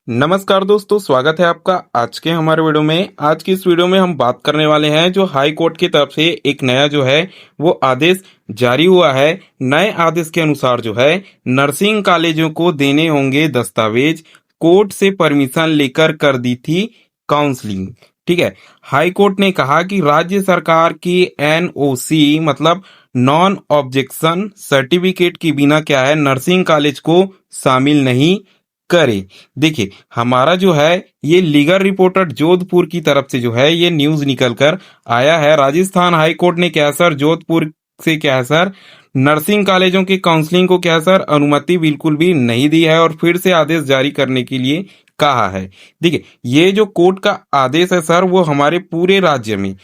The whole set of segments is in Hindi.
नमस्कार दोस्तों, स्वागत है आपका आज के हमारे वीडियो में। आज की इस वीडियो में हम बात करने वाले हैं जो हाई कोर्ट की तरफ से एक नया जो है वो आदेश जारी हुआ है। नए आदेश के अनुसार जो है नर्सिंग कॉलेजों को देने होंगे दस्तावेज। कोर्ट से परमिशन लेकर कर दी थी काउंसलिंग। ठीक है, हाई कोर्ट ने कहा कि राज्य सरकार की एनओसी मतलब नॉन ऑब्जेक्शन सर्टिफिकेट के बिना क्या है नर्सिंग कॉलेज को शामिल नहीं करे। देखिए, हमारा जो है ये लीगल रिपोर्टर जोधपुर की तरफ से जो है ये न्यूज निकल कर आया है। राजस्थान हाई कोर्ट ने क्या सर जोधपुर से क्या है सर नर्सिंग कॉलेजों के काउंसलिंग को क्या सर अनुमति बिल्कुल भी नहीं दी है और फिर से आदेश जारी करने के लिए कहा है। देखिए, ये जो कोर्ट का आदेश है सर वो हमारे पूरे राज्य में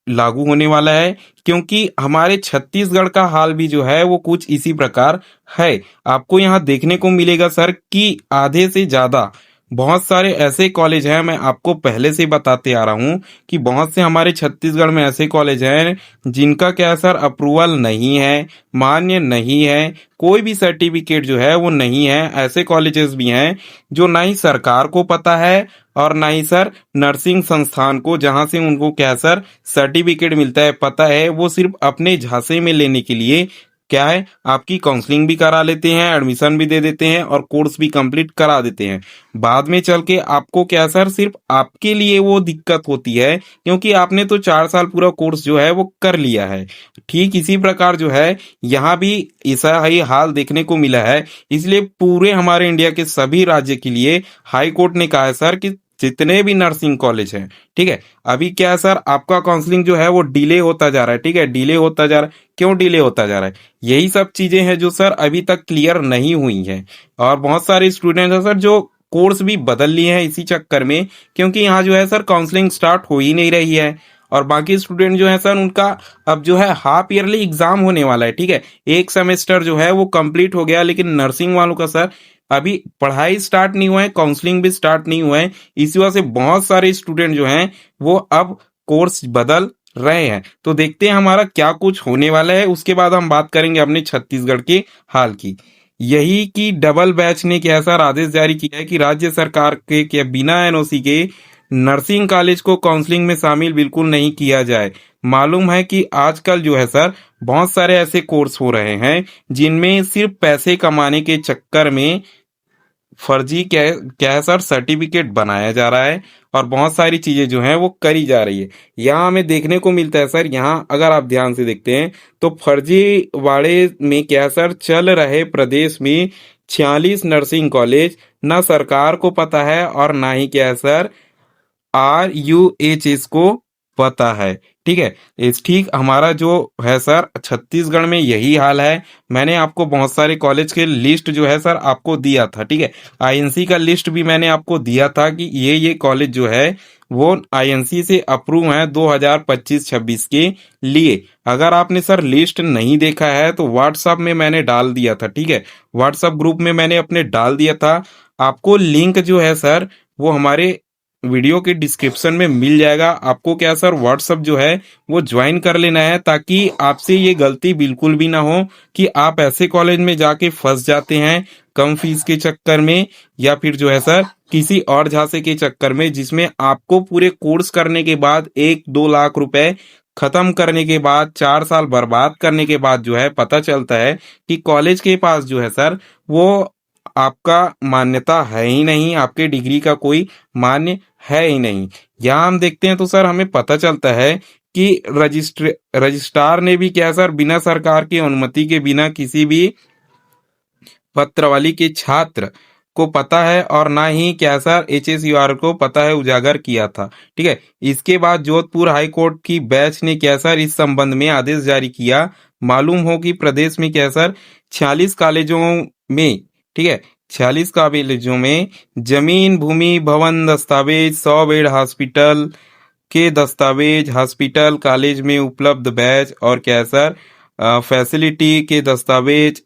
लागू होने वाला है, क्योंकि हमारे छत्तीसगढ़ का हाल भी जो है वो कुछ इसी प्रकार है। आपको यहाँ देखने को मिलेगा सर कि आधे से ज्यादा बहुत सारे ऐसे कॉलेज हैं। मैं आपको पहले से बताते आ रहा हूँ कि बहुत से हमारे छत्तीसगढ़ में ऐसे कॉलेज हैं जिनका क्या है सर अप्रूवल नहीं है, मान्य नहीं है, कोई भी सर्टिफिकेट जो है वो नहीं है। ऐसे कॉलेजेस भी हैं जो ना ही सरकार को पता है और ना ही सर नर्सिंग संस्थान को जहां से उनको क्या सर सर्टिफिकेट मिलता है पता है। वो सिर्फ अपने झांसे में लेने के लिए क्या है आपकी काउंसलिंग भी करा लेते हैं, एडमिशन भी दे देते हैं और कोर्स भी कंप्लीट करा देते हैं। बाद में चल के आपको क्या सर सिर्फ आपके लिए वो दिक्कत होती है, क्योंकि आपने तो 4 साल पूरा कोर्स जो है वो कर लिया है। ठीक इसी प्रकार जो है यहाँ भी ऐसा ही हाल देखने को मिला है। इसलिए पूरे हमारे इंडिया के सभी राज्य के लिए हाई कोर्ट ने कहा है सर कि जितने भी नर्सिंग कॉलेज हैं, ठीक है, अभी क्या है सर आपका काउंसलिंग जो है वो डिले होता जा रहा है। ठीक है, डिले होता जा रहा है। क्यों डिले होता जा रहा है? यही सब चीजें हैं जो सर अभी तक क्लियर नहीं हुई हैं। और बहुत सारे स्टूडेंट हैं सर जो कोर्स भी बदल लिए हैं इसी चक्कर में, क्योंकि यहाँ जो है सर काउंसलिंग स्टार्ट हो ही नहीं रही है। और बाकी स्टूडेंट जो है सर उनका अब जो है हाफ ईयरली एग्जाम होने वाला है। ठीक है, एक सेमेस्टर जो है वो कंप्लीट हो गया, लेकिन नर्सिंग वालों का सर अभी पढ़ाई स्टार्ट नहीं हुआ है, काउंसलिंग भी स्टार्ट नहीं हुआ है। इसी वजह से बहुत सारे स्टूडेंट जो हैं वो अब कोर्स बदल रहे हैं। तो देखते हैं हमारा क्या कुछ होने वाला है, उसके बाद हम बात करेंगे अपने छत्तीसगढ़ के हाल की। यही कि डबल बैच ने क्या सर आदेश जारी किया है कि राज्य सरकार के बिना एनओसी के नर्सिंग कॉलेज को काउंसलिंग में शामिल बिल्कुल नहीं किया जाए। मालूम है कि आजकल जो है सर बहुत सारे ऐसे कोर्स हो रहे हैं जिनमें सिर्फ पैसे कमाने के चक्कर में फर्जी क्या है सर सर्टिफिकेट बनाया जा रहा है और बहुत सारी चीजें जो हैं वो करी जा रही है। यहाँ हमें देखने को मिलता है सर, यहाँ अगर आप ध्यान से देखते हैं तो फर्जीवाड़े में क्या है सर चल रहे प्रदेश में 46 नर्सिंग कॉलेज ना सरकार को पता है और ना ही क्या है सर RUHS को पता है। ठीक है, इस ठीक हमारा जो है सर छत्तीसगढ़ में यही हाल है। मैंने आपको बहुत सारे कॉलेज के लिस्ट जो है सर आपको दिया था। ठीक है, आईएनसी का लिस्ट भी मैंने आपको दिया था कि ये कॉलेज जो है वो आईएनसी से अप्रूव है 2025-26 के लिए। अगर आपने सर लिस्ट नहीं देखा है तो व्हाट्सएप में मैंने डाल दिया था। ठीक है, व्हाट्सएप ग्रुप में मैंने अपने डाल दिया था। आपको लिंक जो है सर वो हमारे वीडियो के डिस्क्रिप्शन में मिल जाएगा। आपको क्या सर व्हाट्सअप जो है वो ज्वाइन कर लेना है, ताकि आपसे ये गलती बिल्कुल भी ना हो कि आप ऐसे कॉलेज में जाके फंस जाते हैं कम फीस के चक्कर में, या फिर जो है सर किसी और झांसे के चक्कर में जिसमें आपको पूरे कोर्स करने के बाद 1-2 लाख रुपए खत्म करने के बाद 4 साल बर्बाद करने के बाद जो है पता चलता है कि कॉलेज के पास जो है सर वो आपका मान्यता है ही नहीं, आपके डिग्री का कोई मान्य है ही नहीं। यहाँ हम देखते हैं तो सर हमें पता चलता है कि रजिस्ट्रार ने भी क्या सर बिना सरकार की अनुमति के बिना किसी भी पत्रावली के छात्र को पता है और ना ही क्या सर HSUR को पता है उजागर किया था। ठीक है, इसके बाद जोधपुर हाई कोर्ट की बेंच ने क्या सर इस संबंध में आदेश जारी किया। मालूम हो कि प्रदेश में क्या सर 46 कॉलेजों में, ठीक है, 46 कॉलेजों में जमीन भूमि भवन दस्तावेज 100 बेड हॉस्पिटल के दस्तावेज, हॉस्पिटल कॉलेज में उपलब्ध बैच और क्या सर फैसिलिटी के दस्तावेज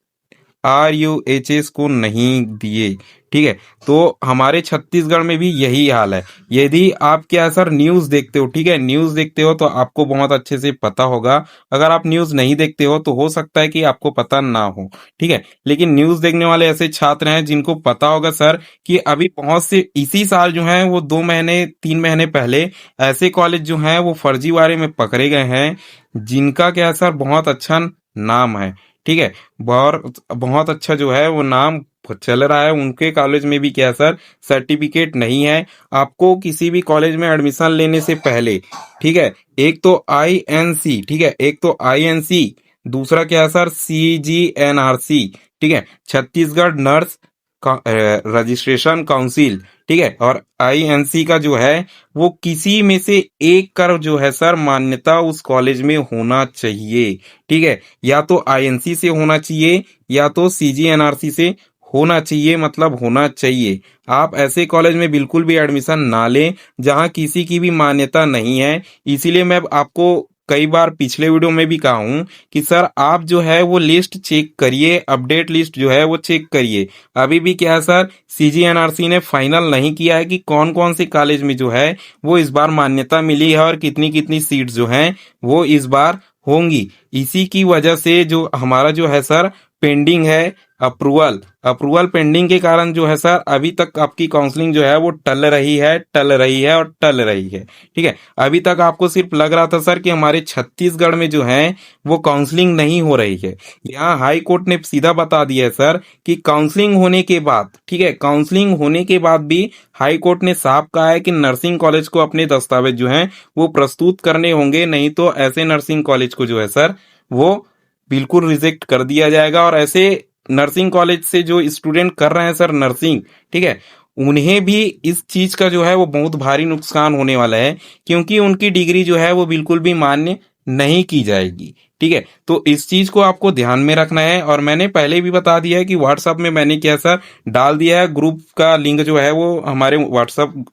RUHS को नहीं दिए। ठीक है। तो हमारे छत्तीसगढ़ में भी यही हाल है। यदि आप क्या सर न्यूज़ देखते हो, ठीक है, न्यूज़ देखते हो तो आपको बहुत अच्छे से पता होगा। अगर आप न्यूज़ नहीं देखते हो तो हो सकता है कि आपको पता ना हो, ठीक है। लेकिन न्यूज़ देखने वाले ऐसे छात्र हैं जिनको पता होगा सर कि अभी बहुत से इसी साल जो है वो 2 महीने 3 महीने पहले ऐसे कॉलेज जो हैं वो फर्जीवाड़े में पकड़े गए हैं, जिनका क्या है सर बहुत अच्छा नाम है, ठीक है। बहुत बहुत अच्छा जो है वो नाम चल रहा है। उनके कॉलेज में भी क्या है सर सर्टिफिकेट नहीं है। आपको किसी भी कॉलेज में एडमिशन लेने से पहले, ठीक है, एक तो आईएनसी, ठीक है, एक तो आईएनसी, दूसरा क्या है सर सीजीएनआरसी, ठीक है, छत्तीसगढ़ नर्स रजिस्ट्रेशन काउंसिल, ठीक है, और आईएनसी का जो है वो किसी में से एक कर जो है सर मान्यता उस कॉलेज में होना चाहिए, ठीक है। या तो आईएनसी से होना चाहिए या तो सीजीएनआरसी से होना चाहिए, मतलब होना चाहिए। आप ऐसे कॉलेज में बिल्कुल भी एडमिशन ना लें जहां किसी की भी मान्यता नहीं है। इसीलिए मैं आपको कई बार पिछले वीडियो में भी कहा हूं कि सर आप जो है वो लिस्ट चेक करिए, अपडेट लिस्ट जो है वो चेक करिए। अभी भी क्या है सर सीजीएनआरसी ने फाइनल नहीं किया है कि कौन कौन से कॉलेज में जो है वो इस बार मान्यता मिली है और कितनी कितनी सीट जो हैं वो इस बार होंगी। इसी की वजह से जो हमारा जो है सर पेंडिंग है अप्रूवल, अप्रूवल पेंडिंग के कारण जो है सर अभी तक आपकी काउंसलिंग जो है वो टल रही है और टल रही है, ठीक है। अभी तक आपको सिर्फ लग रहा था सर कि हमारे छत्तीसगढ़ में जो है वो काउंसलिंग नहीं हो रही है। यहाँ हाई कोर्ट ने सीधा बता दिया है सर कि काउंसलिंग होने के बाद, ठीक है, काउंसलिंग होने के बाद भी हाई कोर्ट ने साफ कहा है कि नर्सिंग कॉलेज को अपने दस्तावेज जो हैं वो प्रस्तुत करने होंगे, नहीं तो ऐसे नर्सिंग कॉलेज को जो है सर वो बिल्कुल रिजेक्ट कर दिया जाएगा। और ऐसे नर्सिंग कॉलेज से जो स्टूडेंट कर रहे हैं सर नर्सिंग, ठीक है, उन्हें भी इस चीज का जो है वो बहुत भारी नुकसान होने वाला है, क्योंकि उनकी डिग्री जो है वो बिल्कुल भी मान्य नहीं की जाएगी, ठीक है। तो इस चीज को आपको ध्यान में रखना है। और मैंने पहले भी बता दिया है कि व्हाट्सएप में मैंने क्या सर डाल दिया है, ग्रुप का लिंक जो है वो हमारे व्हाट्सएप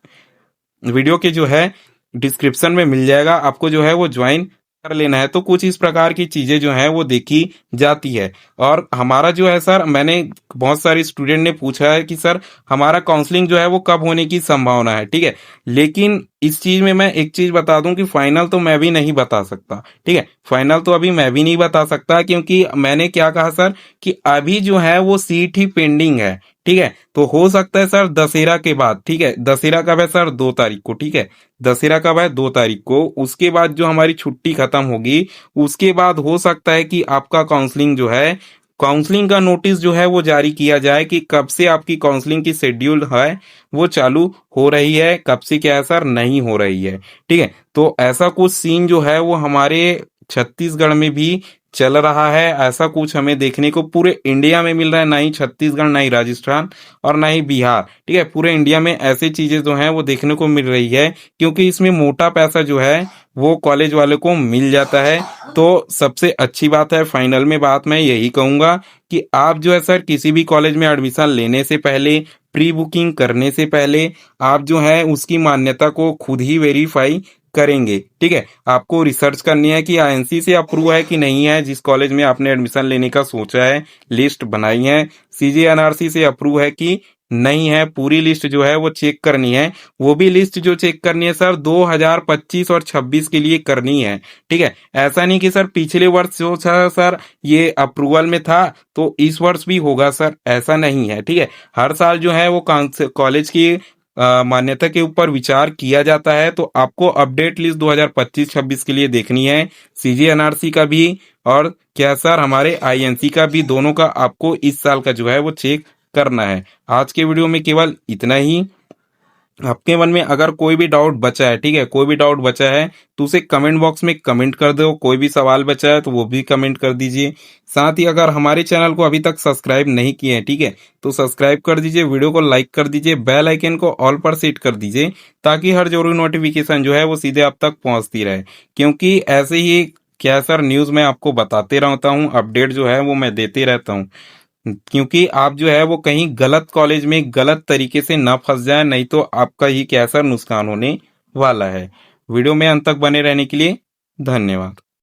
वीडियो के जो है डिस्क्रिप्शन में मिल जाएगा, आपको जो है वो ज्वाइन कर लेना है। तो कुछ इस प्रकार की चीजें जो है वो देखी जाती है। और हमारा जो है सर, मैंने बहुत सारे स्टूडेंट ने पूछा है कि सर हमारा काउंसलिंग जो है वो कब होने की संभावना है, ठीक है। लेकिन इस चीज में मैं एक चीज बता दूं कि फाइनल तो मैं भी नहीं बता सकता, ठीक है, फाइनल तो अभी मैं भी नहीं बता सकता, क्योंकि मैंने क्या कहा सर कि अभी जो है वो सीट ही पेंडिंग है, ठीक है। तो हो सकता है सर दशहरा के बाद, ठीक है, दशहरा कब है सर 2 तारीख को, ठीक है, दशहरा कब है 2 तारीख को, उसके बाद जो हमारी छुट्टी खत्म होगी उसके बाद हो सकता है कि आपका काउंसलिंग जो है, काउंसलिंग का नोटिस जो है वो जारी किया जाए कि कब से आपकी काउंसलिंग की शेड्यूल है वो चालू हो रही है, कब से क्या है सर नहीं हो रही है, ठीक है। तो ऐसा कुछ सीन जो है वो हमारे छत्तीसगढ़ में भी चल रहा है। ऐसा कुछ हमें देखने को पूरे इंडिया में मिल रहा है, ना ही छत्तीसगढ़, ना ही राजस्थान और ना ही बिहार, ठीक है, पूरे इंडिया में ऐसी चीजें जो हैं वो देखने को मिल रही है, क्योंकि इसमें मोटा पैसा जो है वो कॉलेज वाले को मिल जाता है। तो सबसे अच्छी बात है, फाइनल में बात मैं यही कहूंगा कि आप जो है सर किसी भी कॉलेज में एडमिशन लेने से पहले, प्री बुकिंग करने से पहले आप जो है उसकी मान्यता को खुद ही वेरीफाई करेंगे, ठीक है। आपको रिसर्च करनी है कि आईएनसी से अप्रूव है कि नहीं है, जिस कॉलेज में आपने एडमिशन लेने का सोचा है, लिस्ट बनाई है, सीजीएनआरसी से अप्रूव है कि नहीं है, पूरी लिस्ट जो है वो चेक करनी है। वो भी लिस्ट जो चेक करनी है सर 2025 और 26 के लिए करनी है, ठीक है। ऐसा नहीं कि सर पिछले वर्ष जो था सर ये अप्रूवल में था तो इस वर्ष भी होगा सर, ऐसा नहीं है, ठीक है। हर साल जो है वो कॉलेज की मान्यता के ऊपर विचार किया जाता है। तो आपको अपडेट लिस्ट 2025-26 के लिए देखनी है, सीजीएनआरसी का भी और क्या सर हमारे आईएनसी का भी, दोनों का आपको इस साल का जो है वो चेक करना है। आज के वीडियो में केवल इतना ही। आपके मन में अगर कोई भी डाउट बचा है, ठीक है, कोई भी डाउट बचा है तो उसे कमेंट बॉक्स में कमेंट कर दो। कोई भी सवाल बचा है तो वो भी कमेंट कर दीजिए। साथ ही अगर हमारे चैनल को अभी तक सब्सक्राइब नहीं किए हैं, ठीक है, तो सब्सक्राइब कर दीजिए, वीडियो को लाइक कर दीजिए, बेल आइकन को ऑल पर सेट कर दीजिए, ताकि हर जरूरी नोटिफिकेशन जो है वो सीधे आप तक पहुंचती रहे। क्योंकि ऐसे ही क्या सर न्यूज में आपको बताते रहता हूँ, अपडेट जो है वो मैं देते रहता हूँ, क्योंकि आप जो है वो कहीं गलत कॉलेज में गलत तरीके से ना फंस जाए, नहीं तो आपका ही कैसा नुकसान होने वाला है। वीडियो में अंत तक बने रहने के लिए धन्यवाद।